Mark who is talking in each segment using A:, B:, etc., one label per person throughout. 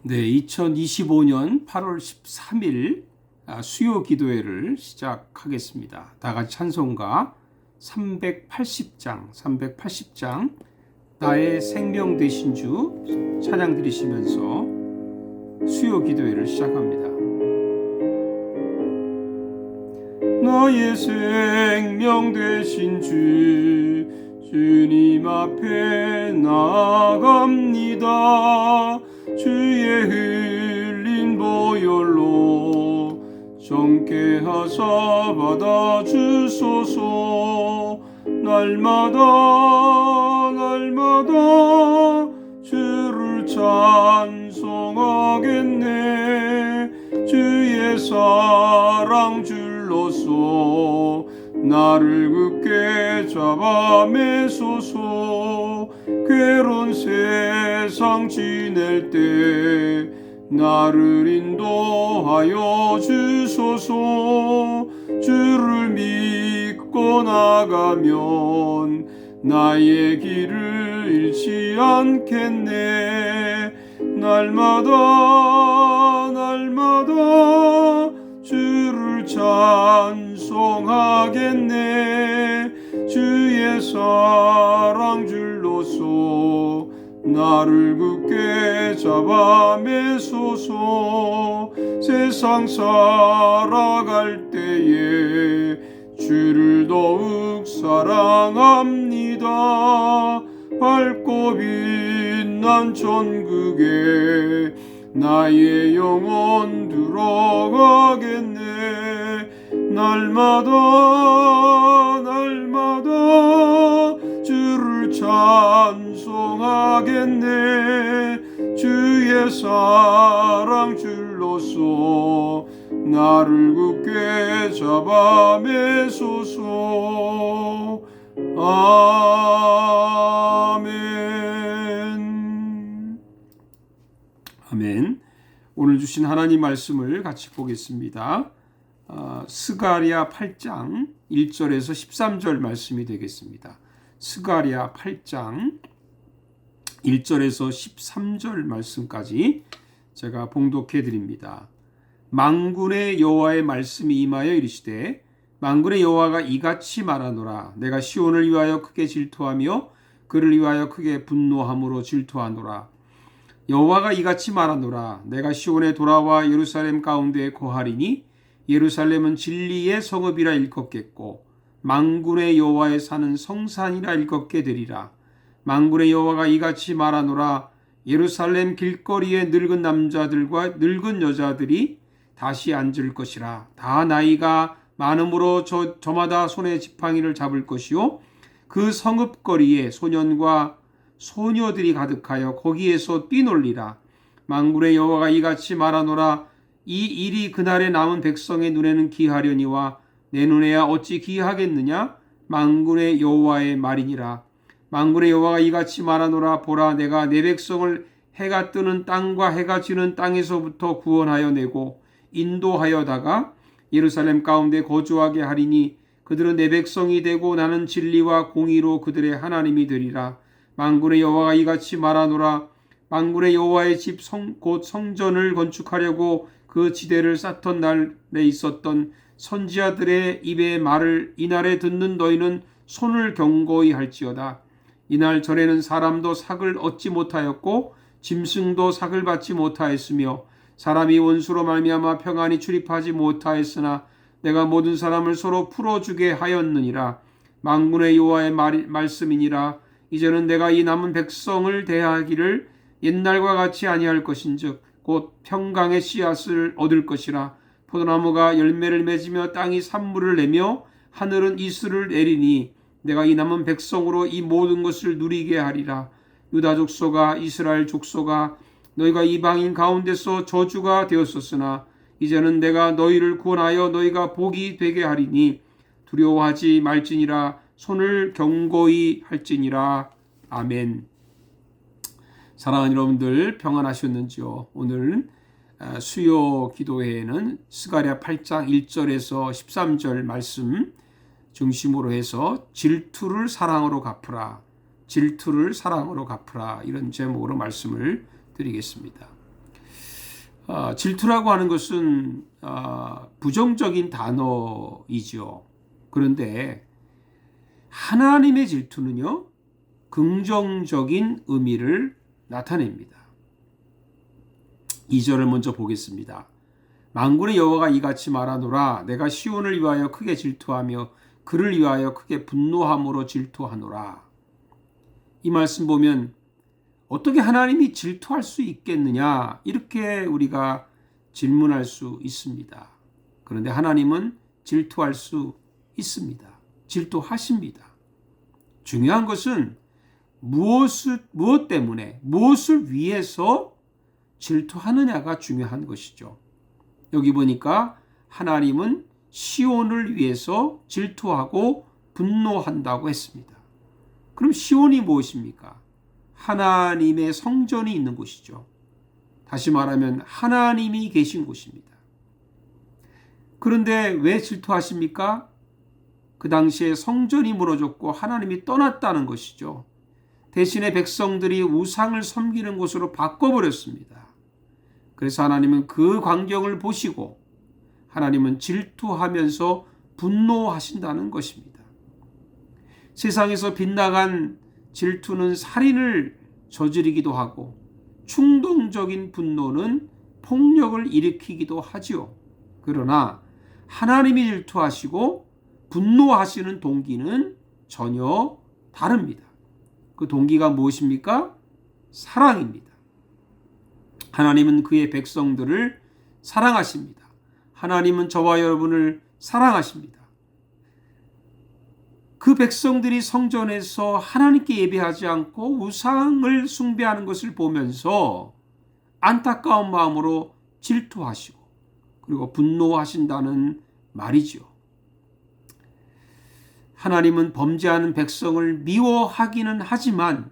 A: 네, 2025년 8월 13일 수요 기도회를 시작하겠습니다. 다 같이 찬송가 380장 나의 생명 되신 주 찬양 드리시면서 수요 기도회를 시작합니다. 나의 생명 되신 주 주님 앞에 나아갑니다. 주의 흘린 보혈로 정케 하사 받아주소서. 날마다 주를 찬송하겠네. 주의 사랑 줄로서 나를 굳게 잡아 매소서. 괴로운 세상 지낼 때 나를 인도하여 주소서. 주를 믿고 나가면 나의 길을 잃지 않겠네. 날마다 주를 찬송하겠네. 주의 사랑 줄로서 나를 굳게 잡아 매소서. 세상 살아갈 때에 주를 더욱 사랑합니다. 밝고 빛난 천국에 나의 영혼 들어가겠네. 날마다 주를 찬송하겠네. 주의 사랑 줄로서 나를 굳게 잡아 매소서. 아멘. 오늘 주신 하나님 말씀을 같이 보겠습니다. 스가랴 8장 1절에서 13절 말씀이 되겠습니다. 스가랴 8장 1절에서 13절 말씀까지 제가 봉독해 드립니다. 만군의 여호와의 말씀이 임하여 이르시되 만군의 여호와가 이같이 말하노라. 내가 시온을 위하여 크게 질투하며 그를 위하여 크게 분노함으로 질투하노라. 여호와가 이같이 말하노라. 내가 시온에 돌아와 예루살렘 가운데에 거하리니 예루살렘은 진리의 성읍이라 일컫겠고 만군의 여호와의 산은 성산이라 일컫게 되리라. 만군의 여호와가 이같이 말하노라. 예루살렘 길거리에 늙은 남자들과 늙은 여자들이 다시 앉을 것이라. 다 나이가 많음으로 저마다 손에 지팡이를 잡을 것이요 그 성읍거리에 소년과 소녀들이 가득하여 거기에서 뛰놀리라. 만군의 여호와가 이같이 말하노라. 이 일이 그날에 남은 백성의 눈에는 기하려니와 내 눈에야 어찌 기하겠느냐. 만군의 여호와의 말이니라. 만군의 여호와가 이같이 말하노라. 보라, 내가 내 백성을 해가 뜨는 땅과 해가 지는 땅에서부터 구원하여 내고 인도하여다가 예루살렘 가운데 거주하게 하리니 그들은 내 백성이 되고 나는 진리와 공의로 그들의 하나님이 되리라. 만군의 여호와가 이같이 말하노라. 만군의 여호와의 집 곧 성전을 건축하려고 그 지대를 쌓던 날에 있었던 선지자들의 입의 말을 이날에 듣는 너희는 손을 경고히 할지어다. 이날 전에는 사람도 삭을 얻지 못하였고 짐승도 삭을 받지 못하였으며 사람이 원수로 말미암아 평안히 출입하지 못하였으나 내가 모든 사람을 서로 풀어주게 하였느니라. 만군의 여호와의 말씀이니라. 이제는 내가 이 남은 백성을 대하기를 옛날과 같이 아니할 것인즉 곧 평강의 씨앗을 얻을 것이라. 포도나무가 열매를 맺으며 땅이 산물을 내며 하늘은 이슬을 내리니 내가 이 남은 백성으로 이 모든 것을 누리게 하리라. 유다 족속아, 이스라엘 족속아, 너희가 이방인 가운데서 저주가 되었었으나 이제는 내가 너희를 구원하여 너희가 복이 되게 하리니 두려워하지 말지니라. 손을 경고히 할지니라. 아멘. 사랑하는 여러분들 평안하셨는지요? 오늘 수요 기도회에는 스가랴 8장 1절에서 13절 말씀 중심으로 해서 질투를 사랑으로 갚으라, 질투를 사랑으로 갚으라, 이런 제목으로 말씀을 드리겠습니다. 질투라고 하는 것은 부정적인 단어이죠. 그런데 하나님의 질투는요, 긍정적인 의미를 나타냅니다. 2절을 먼저 보겠습니다. 만군의 여호와가 이같이 말하노라. 내가 시온을 위하여 크게 질투하며 그를 위하여 크게 분노함으로 질투하노라. 이 말씀 보면 어떻게 하나님이 질투할 수 있겠느냐, 이렇게 우리가 질문할 수 있습니다. 그런데 하나님은 질투할 수 있습니다. 질투하십니다. 중요한 것은 무엇 때문에, 무엇을 위해서 질투하느냐가 중요한 것이죠. 여기 보니까 하나님은 시온을 위해서 질투하고 분노한다고 했습니다. 그럼 시온이 무엇입니까? 하나님의 성전이 있는 곳이죠. 다시 말하면 하나님이 계신 곳입니다. 그런데 왜 질투하십니까? 그 당시에 성전이 무너졌고 하나님이 떠났다는 것이죠. 대신에 백성들이 우상을 섬기는 곳으로 바꿔버렸습니다. 그래서 하나님은 그 광경을 보시고 하나님은 질투하면서 분노하신다는 것입니다. 세상에서 빗나간 질투는 살인을 저지르기도 하고 충동적인 분노는 폭력을 일으키기도 하지요. 그러나 하나님이 질투하시고 분노하시는 동기는 전혀 다릅니다. 그 동기가 무엇입니까? 사랑입니다. 하나님은 그의 백성들을 사랑하십니다. 하나님은 저와 여러분을 사랑하십니다. 그 백성들이 성전에서 하나님께 예배하지 않고 우상을 숭배하는 것을 보면서 안타까운 마음으로 질투하시고 그리고 분노하신다는 말이죠. 하나님은 범죄하는 백성을 미워하기는 하지만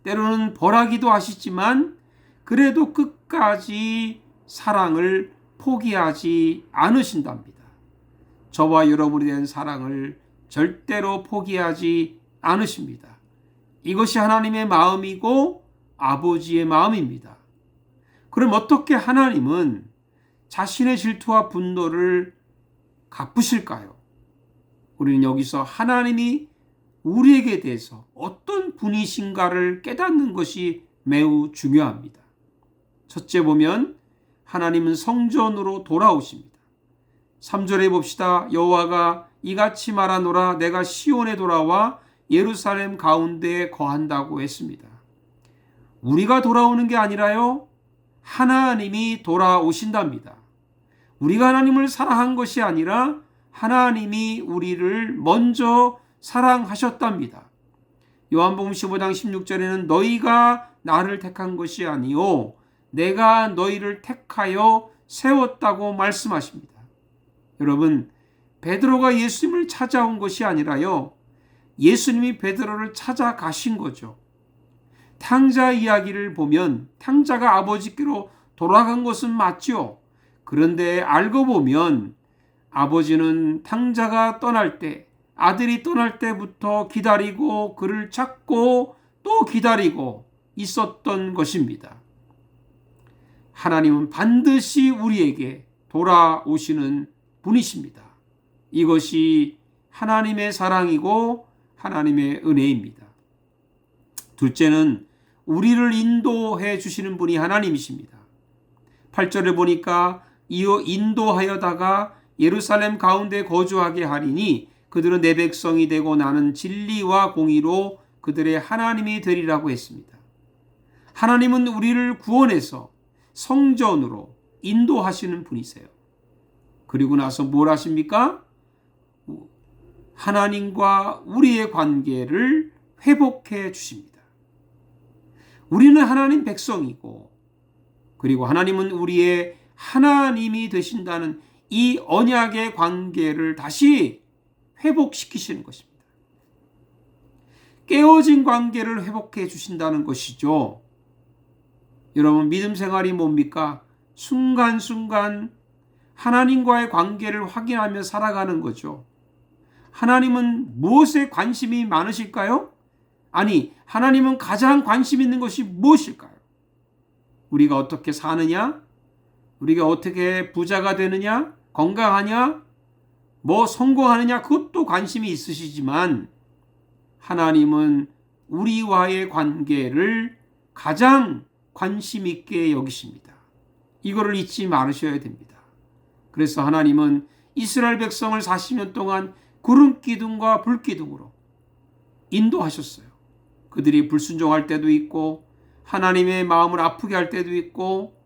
A: 때로는 벌하기도 하시지만 그래도 끝까지 사랑을 포기하지 않으신답니다. 저와 여러분에 대한 사랑을 절대로 포기하지 않으십니다. 이것이 하나님의 마음이고 아버지의 마음입니다. 그럼 어떻게 하나님은 자신의 질투와 분노를 갚으실까요? 우리는 여기서 하나님이 우리에게 대해서 어떤 분이신가를 깨닫는 것이 매우 중요합니다. 첫째 보면 하나님은 성전으로 돌아오십니다. 3절에 봅시다. 여호와가 이같이 말하노라. 내가 시온에 돌아와 예루살렘 가운데에 거한다고 했습니다. 우리가 돌아오는 게 아니라요, 하나님이 돌아오신답니다. 우리가 하나님을 사랑한 것이 아니라 하나님이 우리를 먼저 사랑하셨답니다. 요한복음 15장 16절에는 너희가 나를 택한 것이 아니요 내가 너희를 택하여 세웠다고 말씀하십니다. 여러분, 베드로가 예수님을 찾아온 것이 아니라요, 예수님이 베드로를 찾아가신 거죠. 탕자 이야기를 보면 탕자가 아버지께로 돌아간 것은 맞죠. 그런데 알고 보면 아버지는 탕자가 떠날 때, 아들이 떠날 때부터 기다리고 그를 찾고 또 기다리고 있었던 것입니다. 하나님은 반드시 우리에게 돌아오시는 분이십니다. 이것이 하나님의 사랑이고 하나님의 은혜입니다. 둘째는 우리를 인도해 주시는 분이 하나님이십니다. 8절을 보니까 이어 인도하여다가 예루살렘 가운데 거주하게 하리니 그들은 내 백성이 되고 나는 진리와 공의로 그들의 하나님이 되리라고 했습니다. 하나님은 우리를 구원해서 성전으로 인도하시는 분이세요. 그리고 나서 뭘 하십니까? 하나님과 우리의 관계를 회복해 주십니다. 우리는 하나님 백성이고 그리고 하나님은 우리의 하나님이 되신다는 이 언약의 관계를 다시 회복시키시는 것입니다. 깨어진 관계를 회복해 주신다는 것이죠. 여러분, 믿음 생활이 뭡니까? 순간순간 하나님과의 관계를 확인하며 살아가는 거죠. 하나님은 무엇에 관심이 많으실까요? 아니, 하나님은 가장 관심 있는 것이 무엇일까요? 우리가 어떻게 사느냐? 우리가 어떻게 부자가 되느냐, 건강하냐, 뭐 성공하느냐, 그것도 관심이 있으시지만 하나님은 우리와의 관계를 가장 관심 있게 여기십니다. 이거를 잊지 말으셔야 됩니다. 그래서 하나님은 이스라엘 백성을 40년 동안 구름 기둥과 불 기둥으로 인도하셨어요. 그들이 불순종할 때도 있고 하나님의 마음을 아프게 할 때도 있고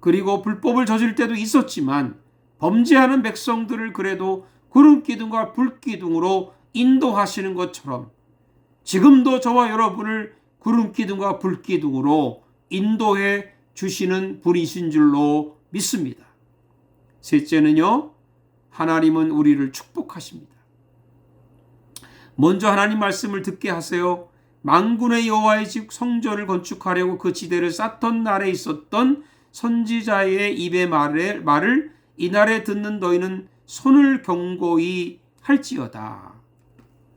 A: 그리고 불법을 저질 때도 있었지만 범죄하는 백성들을 그래도 구름 기둥과 불 기둥으로 인도하시는 것처럼 지금도 저와 여러분을 구름 기둥과 불 기둥으로 인도해 주시는 분이신 줄로 믿습니다. 셋째는요, 하나님은 우리를 축복하십니다. 먼저 하나님 말씀을 듣게 하세요. 만군의 여호와의 집 성전을 건축하려고 그 지대를 쌓던 날에 있었던 선지자의 입의 말을 이날에 듣는 너희는 손을 경고히 할지어다.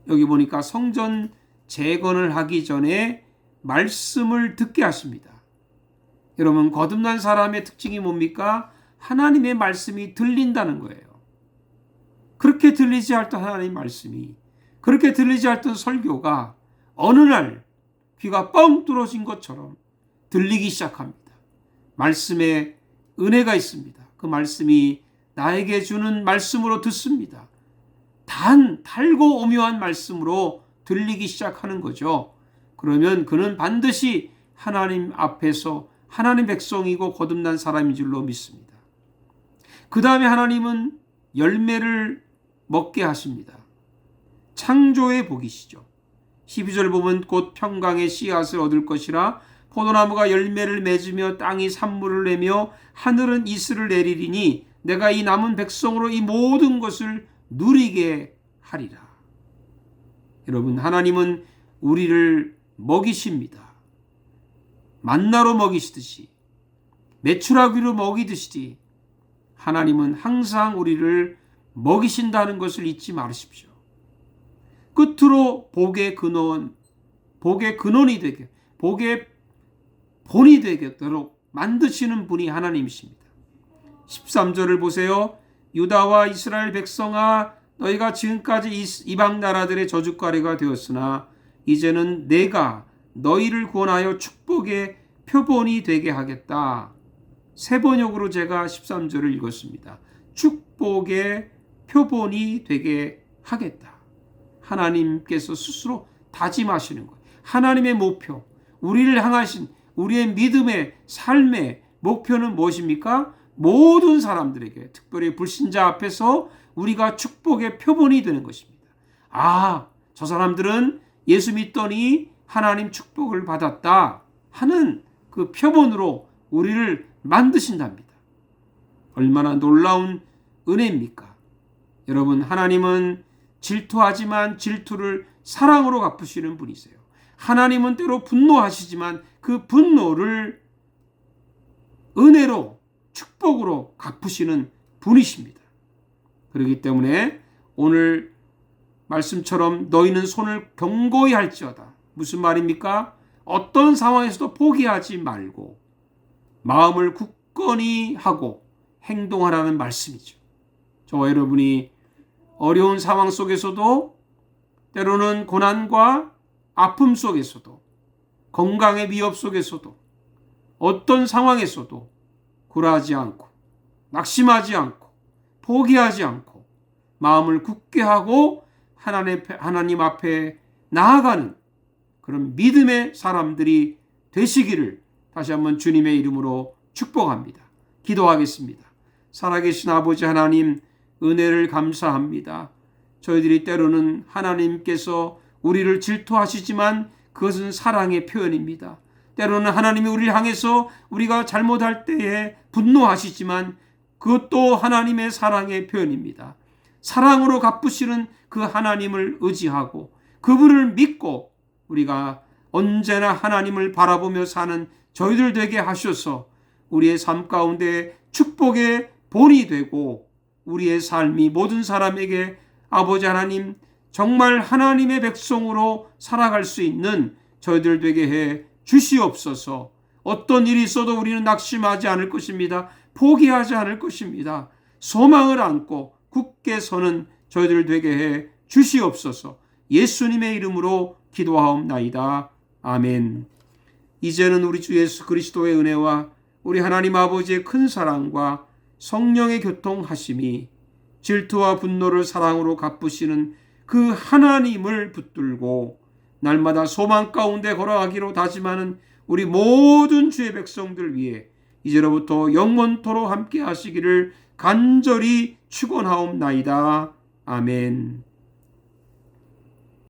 A: 여기 보니까 성전 재건을 하기 전에 말씀을 듣게 하십니다. 여러분, 거듭난 사람의 특징이 뭡니까? 하나님의 말씀이 들린다는 거예요. 그렇게 들리지 않던 하나님의 말씀이, 그렇게 들리지 않던 설교가 어느 날 귀가 뻥 뚫어진 것처럼 들리기 시작합니다. 말씀에 은혜가 있습니다. 그 말씀이 나에게 주는 말씀으로 듣습니다. 달고 오묘한 말씀으로 들리기 시작하는 거죠. 그러면 그는 반드시 하나님 앞에서 하나님 백성이고 거듭난 사람인 줄로 믿습니다. 그 다음에 하나님은 열매를 먹게 하십니다. 창조의 복이시죠. 12절 보면 곧 평강의 씨앗을 얻을 것이라 포도나무가 열매를 맺으며 땅이 산물을 내며 하늘은 이슬을 내리리니 내가 이 남은 백성으로 이 모든 것을 누리게 하리라. 여러분, 하나님은 우리를 먹이십니다. 만나로 먹이시듯이, 메추라기로 먹이듯이 하나님은 항상 우리를 먹이신다는 것을 잊지 마십시오. 끝으로 복의 근원이 되게, 복의 본이 되도록 만드시는 분이 하나님이십니다. 13절을 보세요. 유다와 이스라엘 백성아, 너희가 지금까지 이방 나라들의 저주거리가 되었으나 이제는 내가 너희를 구원하여 축복의 표본이 되게 하겠다. 세 번역으로 제가 13절을 읽었습니다. 축복의 표본이 되게 하겠다. 하나님께서 스스로 다짐하시는 거예요. 하나님의 목표, 우리를 향하신 우리의 믿음의 삶의 목표는 무엇입니까? 모든 사람들에게, 특별히 불신자 앞에서 우리가 축복의 표본이 되는 것입니다. 아, 저 사람들은 예수 믿더니 하나님 축복을 받았다 하는 그 표본으로 우리를 만드신답니다. 얼마나 놀라운 은혜입니까? 여러분, 하나님은 질투하지만 질투를 사랑으로 갚으시는 분이세요. 하나님은 때로 분노하시지만 그 분노를 은혜로, 축복으로 갚으시는 분이십니다. 그렇기 때문에 오늘 말씀처럼 너희는 손을 경고히 할지어다. 무슨 말입니까? 어떤 상황에서도 포기하지 말고 마음을 굳건히 하고 행동하라는 말씀이죠. 저와 여러분이 어려운 상황 속에서도, 때로는 고난과 아픔 속에서도, 건강의 위협 속에서도, 어떤 상황에서도 굴하지 않고 낙심하지 않고 포기하지 않고 마음을 굳게 하고 하나님 앞에 나아가는 그런 믿음의 사람들이 되시기를 다시 한번 주님의 이름으로 축복합니다. 기도하겠습니다. 살아계신 아버지 하나님, 은혜를 감사합니다. 저희들이 때로는 하나님께서 우리를 질투하시지만 그것은 사랑의 표현입니다. 때로는 하나님이 우리를 향해서 우리가 잘못할 때에 분노하시지만 그것도 하나님의 사랑의 표현입니다. 사랑으로 갚으시는 그 하나님을 의지하고 그분을 믿고 우리가 언제나 하나님을 바라보며 사는 저희들 되게 하셔서 우리의 삶 가운데 축복의 본이 되고 우리의 삶이 모든 사람에게 아버지 하나님 정말 하나님의 백성으로 살아갈 수 있는 저희들 되게 해 주시옵소서. 어떤 일이 있어도 우리는 낙심하지 않을 것입니다. 포기하지 않을 것입니다. 소망을 안고 굳게 서는 저희들 되게 해 주시옵소서. 예수님의 이름으로 기도하옵나이다. 아멘. 이제는 우리 주 예수 그리스도의 은혜와 우리 하나님 아버지의 큰 사랑과 성령의 교통하심이 질투와 분노를 사랑으로 갚으시는 그 하나님을 붙들고 날마다 소망 가운데 걸어가기로 다짐하는 우리 모든 주의 백성들 위해 이제로부터 영원토록 함께 하시기를 간절히 축원하옵나이다. 아멘.